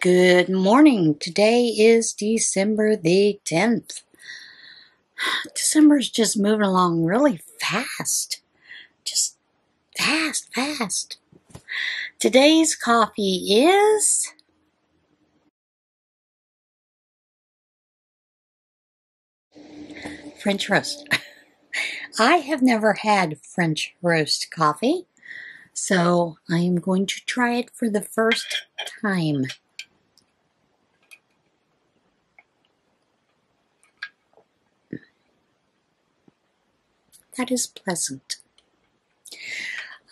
Good morning. Today is December the 10th. December's just moving along really fast. Just fast. Today's coffee is French roast. I have never had French roast coffee, so I am going to try it for the first time. That is pleasant.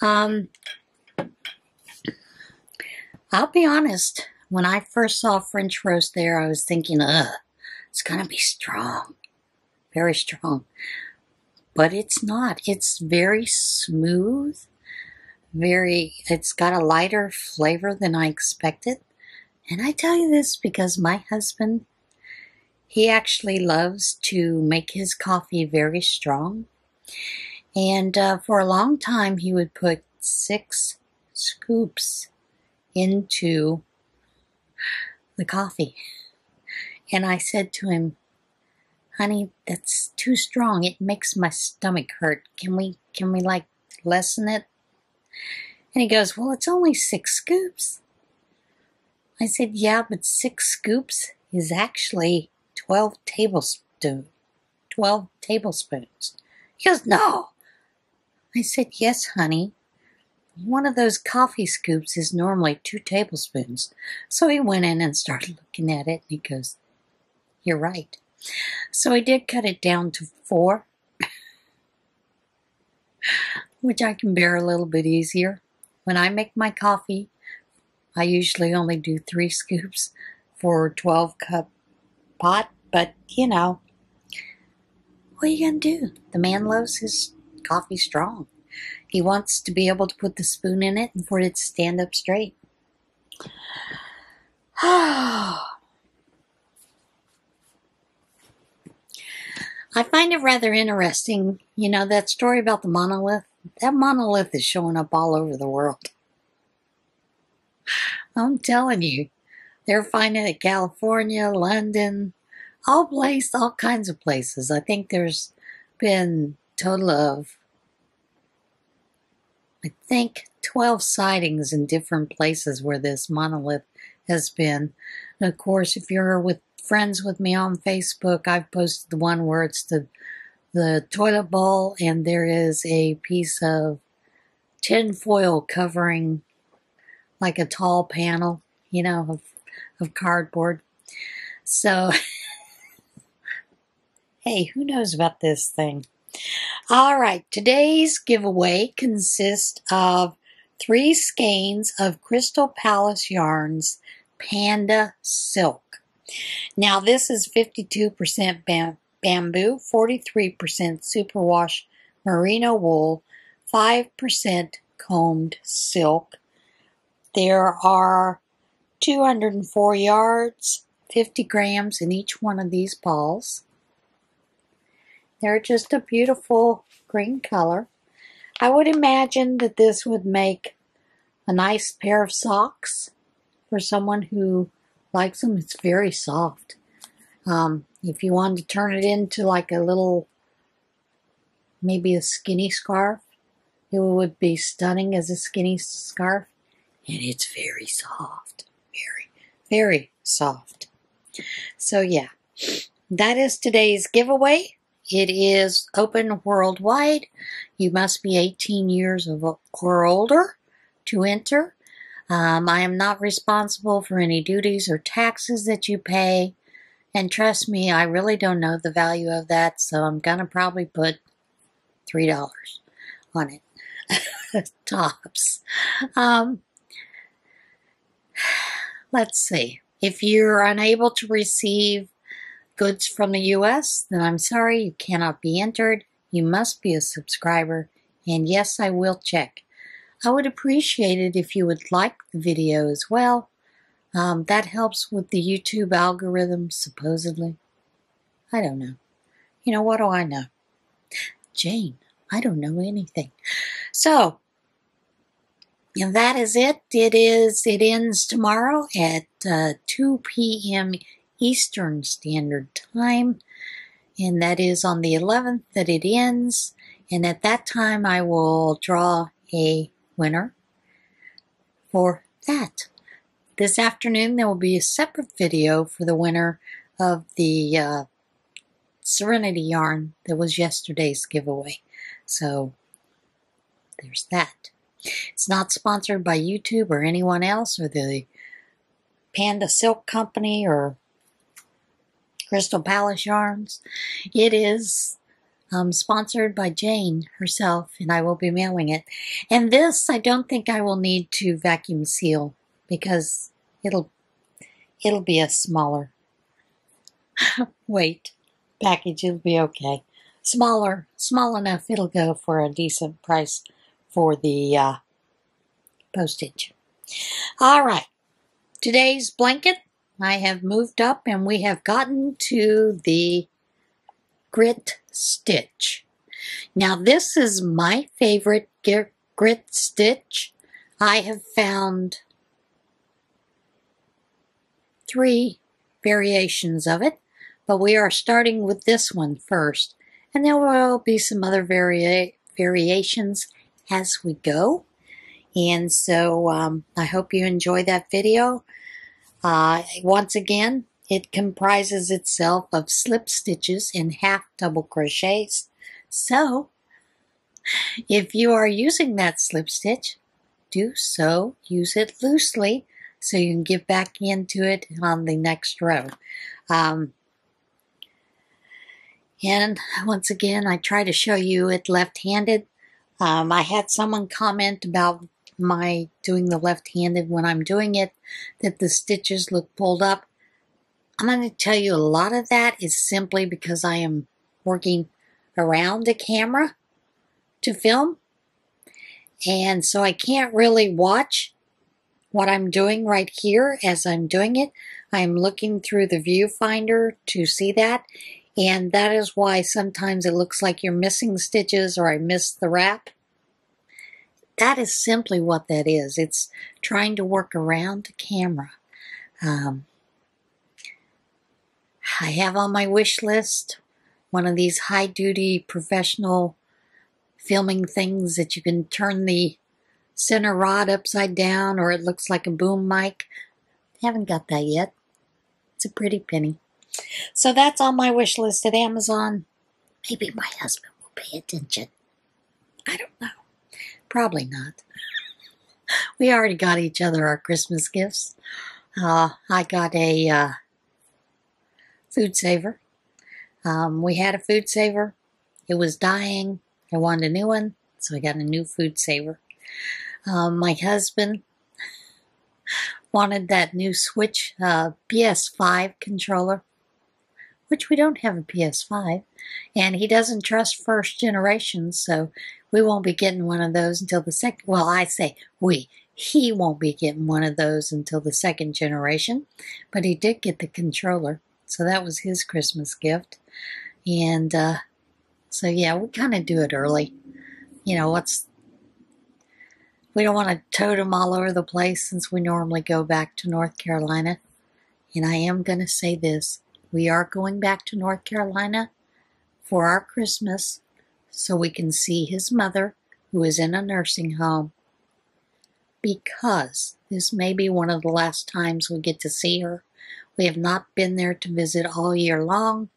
I'll be honest, when I first saw French roast there, I was thinking, it's going to be strong, very strong. But it's not. It's very smooth, it's got a lighter flavor than I expected. And I tell you this because my husband, he actually loves to make his coffee very strong. And for a long time, he would put 6 scoops into the coffee. And I said to him, honey, that's too strong. It makes my stomach hurt. Can we like lessen it? And he goes, well, it's only 6 scoops. I said, yeah, but 6 scoops is actually 12 tablespoons. He goes, no. I said, yes, honey. One of those coffee scoops is normally 2 tablespoons. So he went in and started looking at it, and he goes, you're right. So I did cut it down to 4, which I can bear a little bit easier. When I make my coffee, I usually only do 3 scoops for a 12-cup pot, but you know, what are you going to do? The man loves his coffee strong. He wants to be able to put the spoon in it and for it to stand up straight. I find it rather interesting, you know, that story about the monolith. That monolith is showing up all over the world. I'm telling you, they're finding it in California, London, all kinds of places. I think there's been a total of, 12 sightings in different places where this monolith has been. And of course, if you're friends with me on Facebook, I've posted the one where it's the toilet bowl and there is a piece of tin foil covering like a tall panel, you know, of cardboard. So, hey, who knows about this thing? All right, today's giveaway consists of 3 skeins of Crystal Palace Yarns Panda Silk. Now, this is 52% bamboo, 43% superwash merino wool, 5% combed silk. There are 204 yards, 50 grams in each one of these balls. They're just a beautiful green color. I would imagine that this would make a nice pair of socks for someone who likes them. It's very soft. If you wanted to turn it into like a little, maybe a skinny scarf, it would be stunning as a skinny scarf. And it's very soft. Very, very soft. So yeah, that is today's giveaway. It is open worldwide. You must be 18 years or older to enter. I am not responsible for any duties or taxes that you pay. And trust me, I really don't know the value of that, so I'm going to probably put $3 on it. Tops. Let's see. If you're unable to receive goods from the U.S., then I'm sorry, you cannot be entered. You must be a subscriber, and yes, I will check. I would appreciate it if you would like the video as well. That helps with the YouTube algorithm, supposedly. I don't know. You know, what do I know? Jane, I don't know anything. So, And that is it. It ends tomorrow at 2 p.m. Eastern Standard Time. And that is on the 11th that it ends. And at that time, I will draw a winner for that. This afternoon, there will be a separate video for the winner of the Serenity yarn that was yesterday's giveaway. So, there's that. It's not sponsored by YouTube or anyone else or the Panda Silk Company or Crystal Palace Yarns. It is sponsored by Jane herself, and I will be mailing it. And this, I don't think I will need to vacuum seal because it'll be a smaller weight package. It'll be okay. Small enough, it'll go for a decent price for the postage. All right, today's blanket, I have moved up and we have gotten to the grit stitch. Now this is my favorite grit stitch. I have found 3 variations of it, but we are starting with this one first, and there will be some other variations as we go. And so I hope you enjoy that video. Once again, it comprises itself of slip stitches and half double crochets. So if you are using that slip stitch, use it loosely so you can get back into it on the next row. And once again, I try to show you it left-handed. I had someone comment about my doing the left-handed when I'm doing it, that the stitches look pulled up. I'm going to tell you a lot of that is simply because I am working around a camera to film. And so I can't really watch what I'm doing right here as I'm doing it. I'm looking through the viewfinder to see that. And that is why sometimes it looks like you're missing stitches or I missed the wrap. That is simply what that is. It's trying to work around the camera. I have on my wish list one of these high-duty professional filming things that you can turn the center rod upside down or it looks like a boom mic. I haven't got that yet. It's a pretty penny. So that's on my wish list at Amazon. Maybe my husband will pay attention. I don't know. Probably not. We already got each other our Christmas gifts. I got a food saver. We had a food saver. It was dying. I wanted a new one, so I got a new food saver. My husband wanted that new Switch PS5 controller, which we don't have a PS5, and he doesn't trust first generation, so we won't be getting one of those until the second, well, I say we. He won't be getting one of those until the second generation, but he did get the controller, so that was his Christmas gift. And so yeah, we kind of do it early. You know, we don't want to tote them all over the place since we normally go back to North Carolina. And I am going to say this. We are going back to North Carolina for our Christmas so we can see his mother, who is in a nursing home, because this may be one of the last times we get to see her. We have not been there to visit all year long,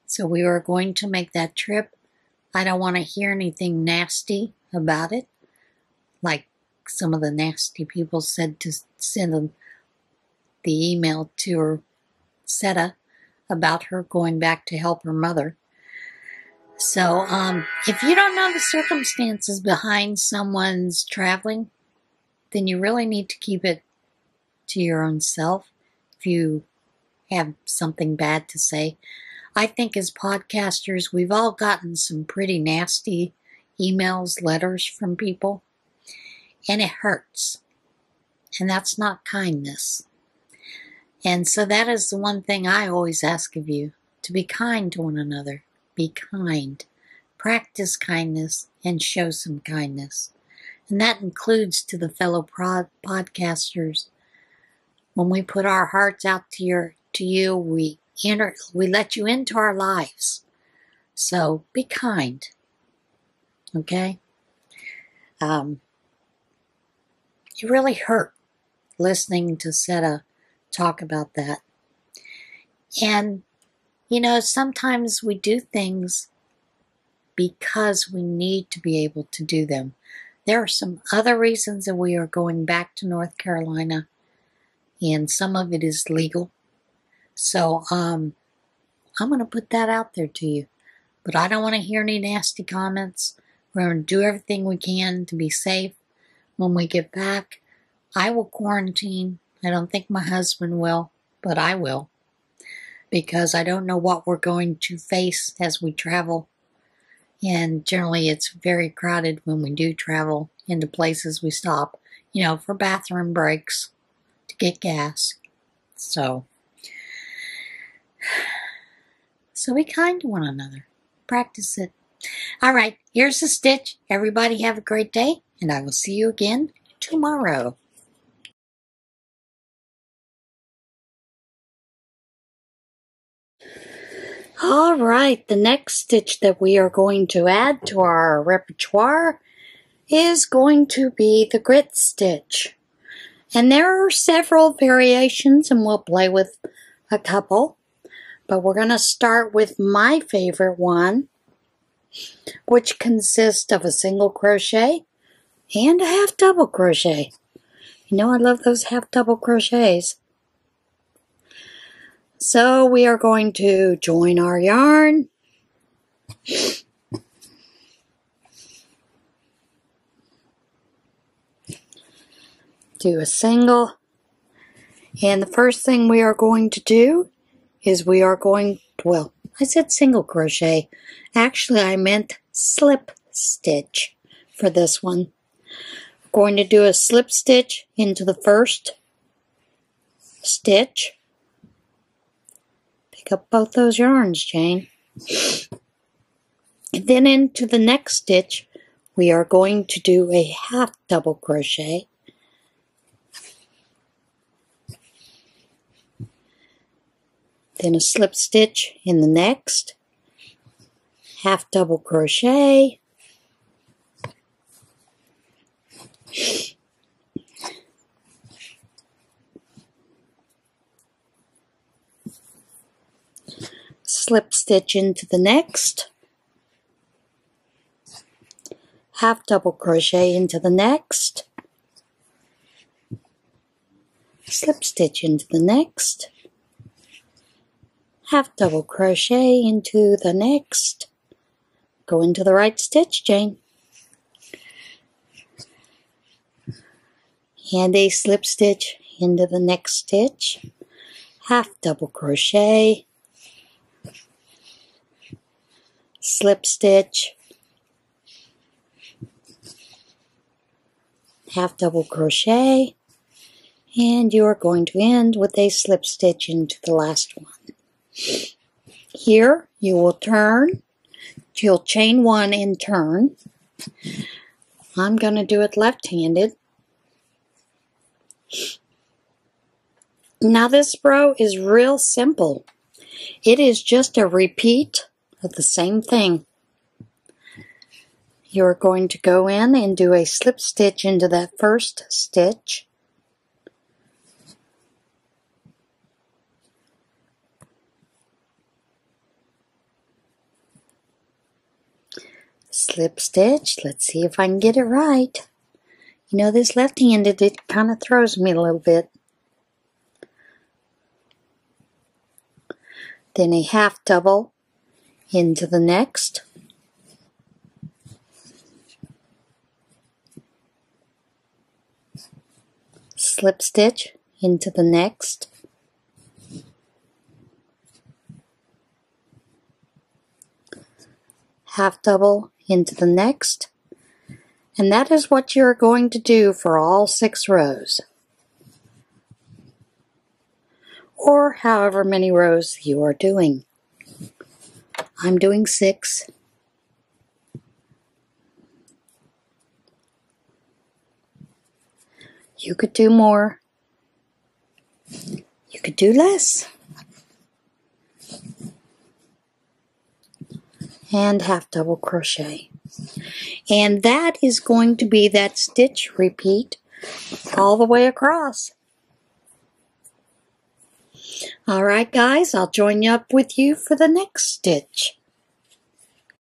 so we are going to make that trip. I don't want to hear anything nasty about it, like some of the nasty people said to send the email to her, Seta, about her going back to help her mother. So, if you don't know the circumstances behind someone's traveling, then you really need to keep it to your own self if you have something bad to say. I think as podcasters, we've all gotten some pretty nasty emails, letters from people, and it hurts. And that's not kindness. And so that is the one thing I always ask of you, to be kind to one another. Be kind. Practice kindness and show some kindness. And that includes to the fellow podcasters. When we put our hearts out to you, we let you into our lives. So be kind. Okay? It really hurt listening to Seta talk about that. And, you know, sometimes we do things because we need to be able to do them. There are some other reasons that we are going back to North Carolina, and some of it is legal. So I'm going to put that out there to you. But I don't want to hear any nasty comments. We're going to do everything we can to be safe. When we get back, I will quarantine. I don't think my husband will, but I will. Because I don't know what we're going to face as we travel. And generally it's very crowded when we do travel into places we stop, you know, for bathroom breaks, to get gas. So be kind to one another. Practice it. All right, here's the stitch. Everybody have a great day, and I will see you again tomorrow. All right, the next stitch that we are going to add to our repertoire is going to be the grit stitch. And there are several variations, and we'll play with a couple. But we're going to start with my favorite one, which consists of a single crochet and a half double crochet. You know I love those half double crochets. So we are going to join our yarn. Do a single. And the first thing we are going to do is we are going, well, I said single crochet. Actually, I meant slip stitch for this one. We're going to do a slip stitch into the first stitch. Pick up both those yarns, Jane. And then into the next stitch, we are going to do a half double crochet. Then a slip stitch in the next, half double crochet, slip stitch into the next, half double crochet into the next, slip stitch into the next, half double crochet into the next. Go into the right stitch, Jane. And a slip stitch into the next stitch, half double crochet, slip stitch, half double crochet, and you are going to end with a slip stitch into the last one. Here you will turn, you'll chain one and turn. I'm going to do it left-handed. Now this row is real simple. It is just a repeat of the same thing. You're going to go in and do a slip stitch into that first stitch. Slip stitch. Let's see if I can get it right. You know, this left-handed, it kind of throws me a little bit. Then a half double into the next. Slip stitch into the next. Half double into the next. And that is what you're going to do for all 6 rows. Or however many rows you are doing. I'm doing 6. You could do more. You could do less. And half double crochet. And that is going to be that stitch repeat all the way across. Alright guys, I'll join you up with you for the next stitch.